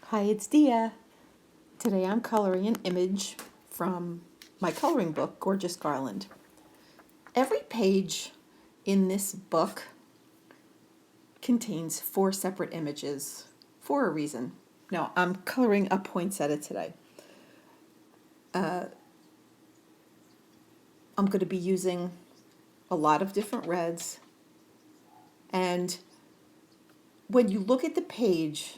Hi, it's Dia. Today I'm coloring an image from my coloring book, Gorgeous Garland. Every page in this book contains 4 separate images for a reason. Now, I'm coloring a poinsettia today. I'm going to be using a lot of different reds, and when you look at the page,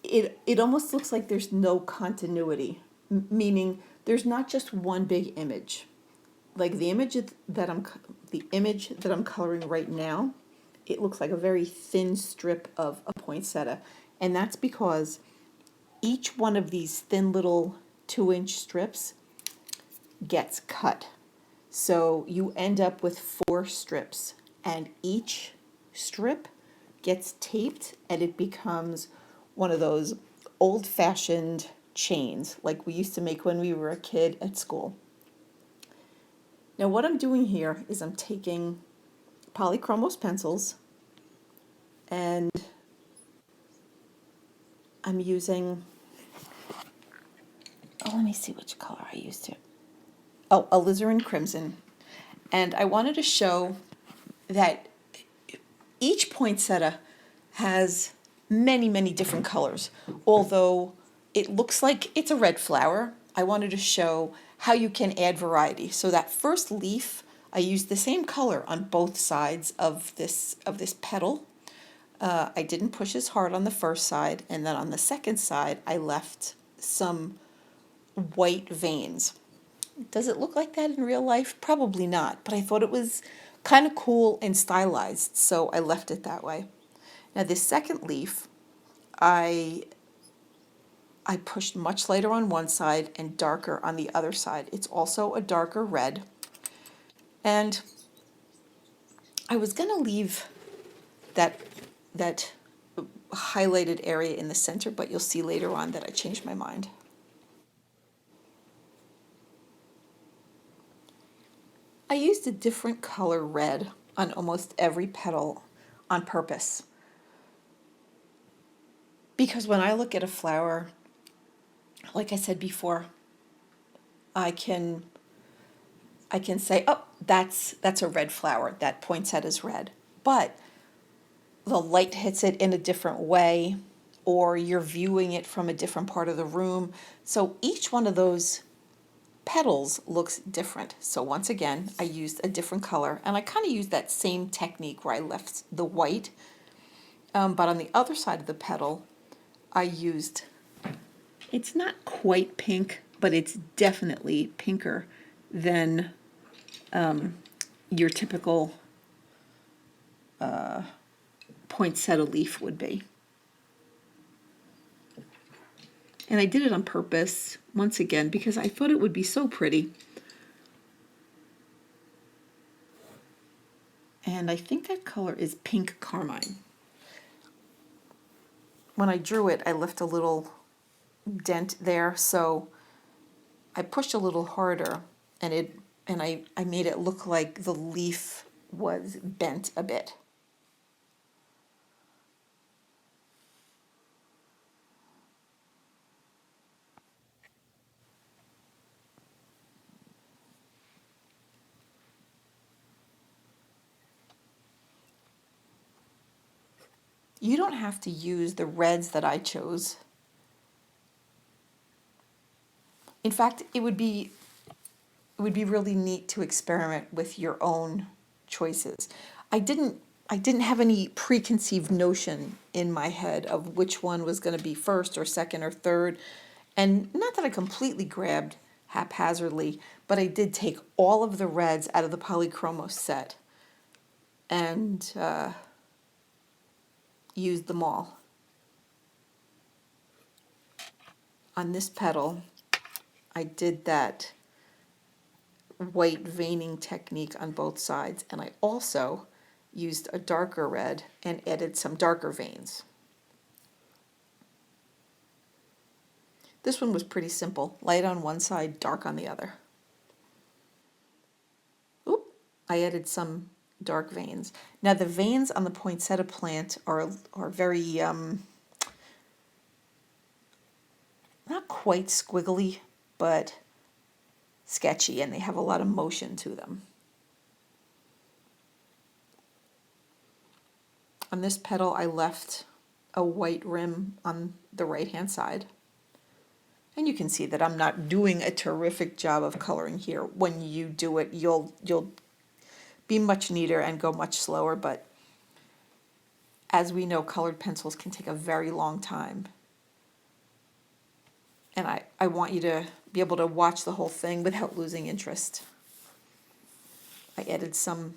it almost looks like there's no continuity, meaning there's not just one big image. Like the image that I'm coloring right now, it looks like a very thin strip of a poinsettia, and that's because each one of these thin little 2-inch strips gets cut. So you end up with 4 strips, and each strip gets taped and it becomes one of those old-fashioned chains like we used to make when we were a kid at school. Now what I'm doing here is I'm taking Polychromos pencils and I'm using, let me see which color I used here. Alizarin crimson. And I wanted to show that each poinsettia has many, many different colors. Although it looks like it's a red flower, I wanted to show how you can add variety. So that first leaf, I used the same color on both sides of this petal. I didn't push as hard on the first side, and then on the second side, I left some white veins. Does it look like that in real life? Probably not, but I thought it was kind of cool and stylized, so I left it that way. Now this second leaf, I pushed much lighter on one side and darker on the other side. It's also a darker red. And I was going to leave that highlighted area in the center, but you'll see later on that I changed my mind. I used a different color red on almost every petal on purpose, because when I look at a flower, like I said before, I can say, oh, that's a red flower, that poinsettia is red. But the light hits it in a different way, or you're viewing it from a different part of the room. So each one of those petals looks different. So once again, I used a different color, and I kind of used that same technique where I left the white, but on the other side of the petal, I used, it's not quite pink, but it's definitely pinker than your typical poinsettia leaf would be. And I did it on purpose, once again, because I thought it would be so pretty. And I think that color is pink carmine. When I drew it, I left a little dent there, so I pushed a little harder, and I made it look like the leaf was bent a bit. You don't have to use the reds that I chose. In fact, it would be really neat to experiment with your own choices. I didn't have any preconceived notion in my head of which one was going to be first or second or third. And not that I completely grabbed haphazardly, but I did take all of the reds out of the Polychromos set and used them all. On this petal, I did that white veining technique on both sides, and I also used a darker red and added some darker veins. This one was pretty simple, light on one side, dark on the other. Oop, I added some dark veins. Now the veins on the poinsettia plant are very quite squiggly, but sketchy, and they have a lot of motion to them. On this petal, I left a white rim on the right-hand side. And you can see that I'm not doing a terrific job of coloring here. When you do it, you'll be much neater and go much slower, but as we know, colored pencils can take a very long time. And I want you to be able to watch the whole thing without losing interest. I added some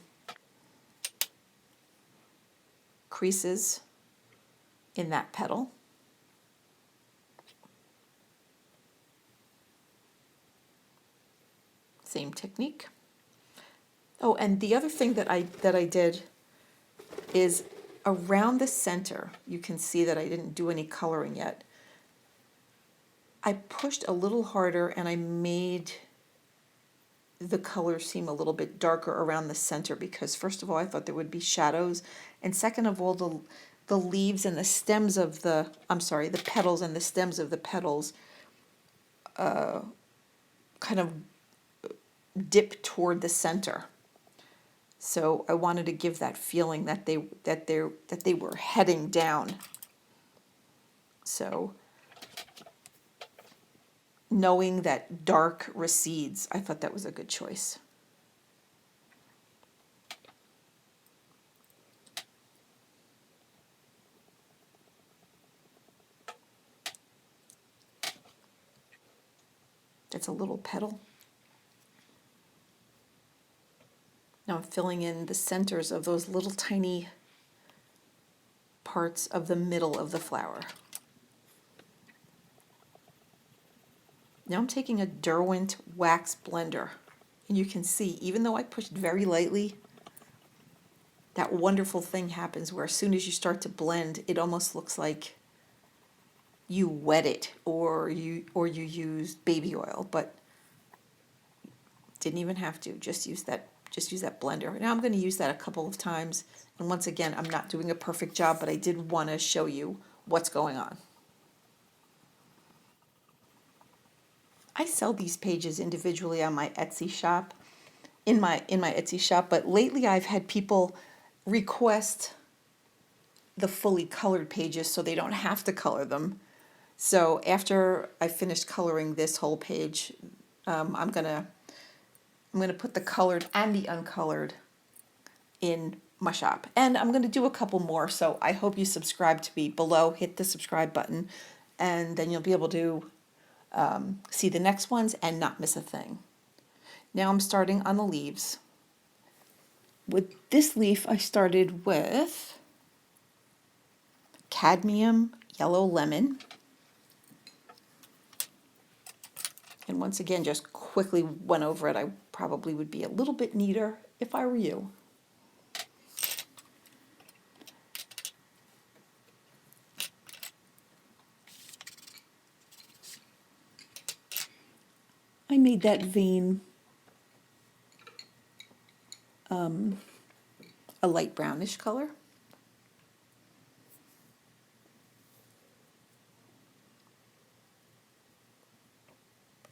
creases in that petal. Same technique. Oh, and the other thing that I did is around the center, you can see that I didn't do any coloring yet. I pushed a little harder and I made the color seem a little bit darker around the center because first of all, I thought there would be shadows, and second of all, the leaves and the stems of the petals and the stems of the petals kind of dip toward the center. So I wanted to give that feeling that they were heading down. So knowing that dark recedes, I thought that was a good choice. That's a little petal. Now I'm filling in the centers of those little tiny parts of the middle of the flower. Now I'm taking a Derwent wax blender, and you can see, even though I pushed very lightly, that wonderful thing happens where as soon as you start to blend, it almost looks like you wet it or you used baby oil, but didn't even have to. Just use that blender. Now I'm going to use that a couple of times, and once again, I'm not doing a perfect job, but I did want to show you what's going on. I sell these pages individually on my Etsy shop, in my Etsy shop, but lately I've had people request the fully colored pages so they don't have to color them. So after I finished coloring this whole page, I'm gonna put the colored and the uncolored in my shop, and I'm gonna do a couple more. So I hope you subscribe to me below. Hit the subscribe button, and then you'll be able to see the next ones and not miss a thing. Now I'm starting on the leaves. With this leaf, I started with cadmium yellow lemon. And once again, just quickly went over it. I probably would be a little bit neater if I were you. I made that vein a light brownish color.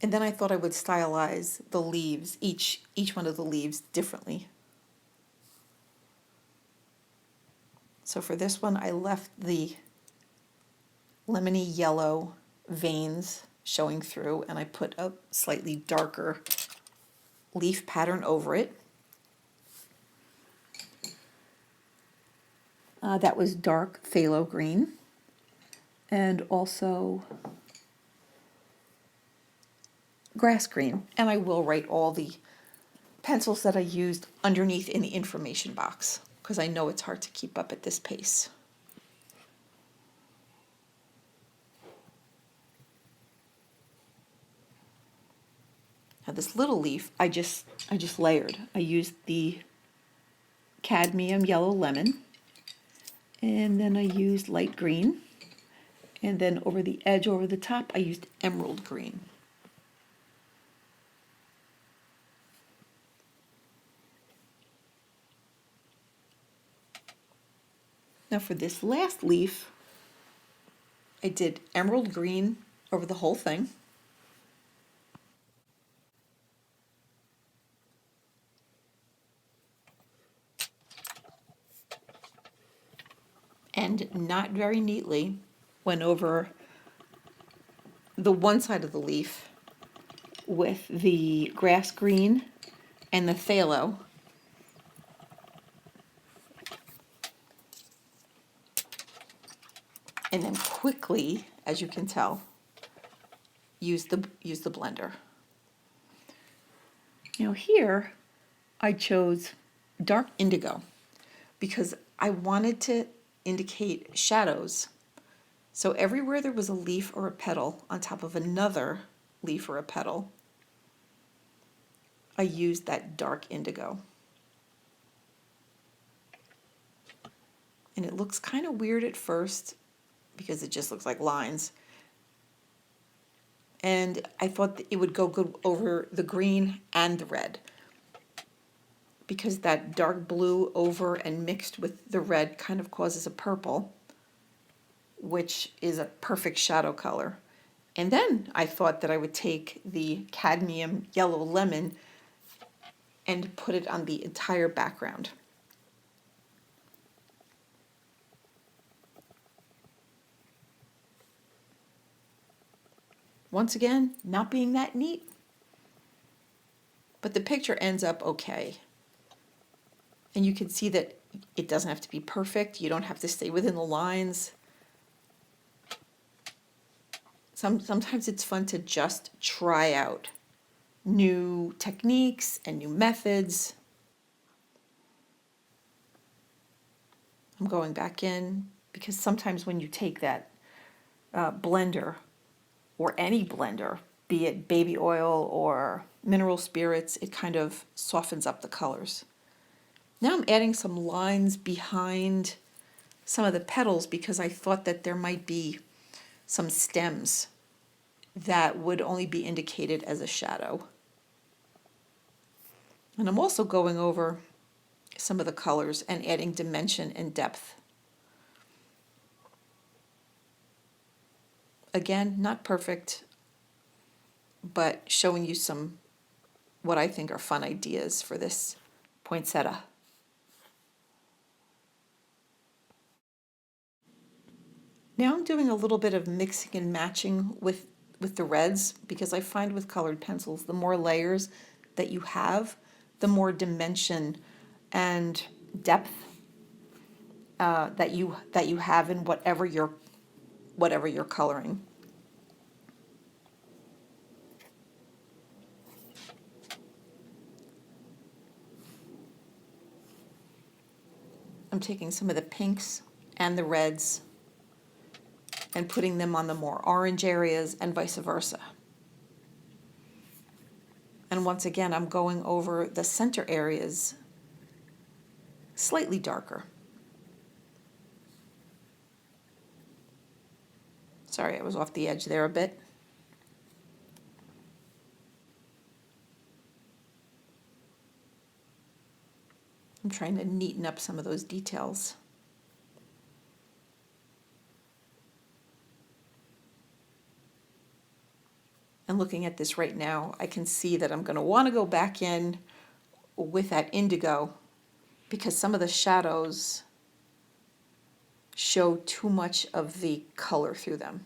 And then I thought I would stylize the leaves, each one of the leaves differently. So for this one, I left the lemony yellow veins showing through, and I put a slightly darker leaf pattern over it. That was dark phthalo green, and also grass green. And I will write all the pencils that I used underneath in the information box, because I know it's hard to keep up at this pace. Now this little leaf, I just layered. I used the cadmium yellow lemon, and then I used light green, and then over the edge, over the top, I used emerald green. Now for this last leaf, I did emerald green over the whole thing, and not very neatly went over the one side of the leaf with the grass green and the phthalo. And then quickly, as you can tell, use the blender. Now here, I chose dark indigo because I wanted to indicate shadows. So everywhere there was a leaf or a petal on top of another leaf or a petal, I used that dark indigo. And it looks kind of weird at first because it just looks like lines. And I thought that it would go good over the green and the red, because that dark blue over and mixed with the red kind of causes a purple, which is a perfect shadow color. And then I thought that I would take the cadmium yellow lemon and put it on the entire background. Once again, not being that neat, but the picture ends up okay. And you can see that it doesn't have to be perfect. You don't have to stay within the lines. Sometimes it's fun to just try out new techniques and new methods. I'm going back in because sometimes when you take that blender, or any blender, be it baby oil or mineral spirits, it kind of softens up the colors. Now I'm adding some lines behind some of the petals because I thought that there might be some stems that would only be indicated as a shadow. And I'm also going over some of the colors and adding dimension and depth. Again, not perfect, but showing you some what I think are fun ideas for this poinsettia. Now I'm doing a little bit of mixing and matching with the reds, because I find with colored pencils, the more layers that you have, the more dimension and depth that you have in whatever you're coloring. I'm taking some of the pinks and the reds and putting them on the more orange areas and vice versa. And once again, I'm going over the center areas slightly darker. Sorry, I was off the edge there a bit. I'm trying to neaten up some of those details. And looking at this right now, I can see that I'm going to want to go back in with that indigo because some of the shadows show too much of the color through them.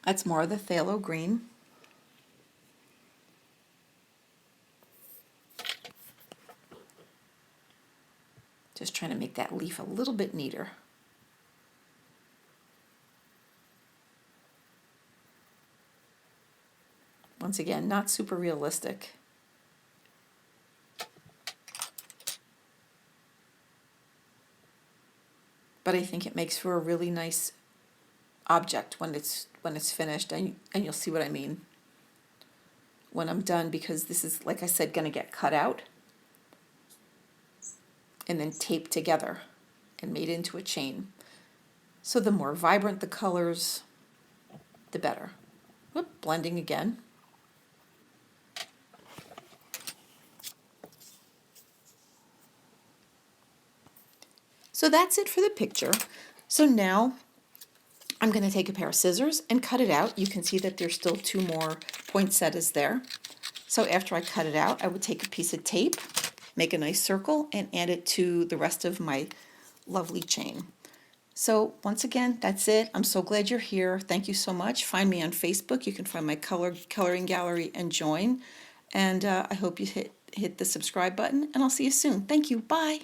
That's more of the phthalo green. Just trying to make that leaf a little bit neater. Once again, not super realistic. But I think it makes for a really nice object when it's finished, and you'll see what I mean when I'm done, because this is, like I said, going to get cut out and then taped together and made into a chain. So the more vibrant the colors, the better. Whoop, blending again. So that's it for the picture. So now I'm going to take a pair of scissors and cut it out. You can see that there's still two more poinsettias there. So after I cut it out, I would take a piece of tape, make a nice circle, and add it to the rest of my lovely chain. So once again, that's it. I'm so glad you're here. Thank you so much. Find me on Facebook. You can find my coloring gallery and join. And I hope you hit the subscribe button, and I'll see you soon. Thank you. Bye.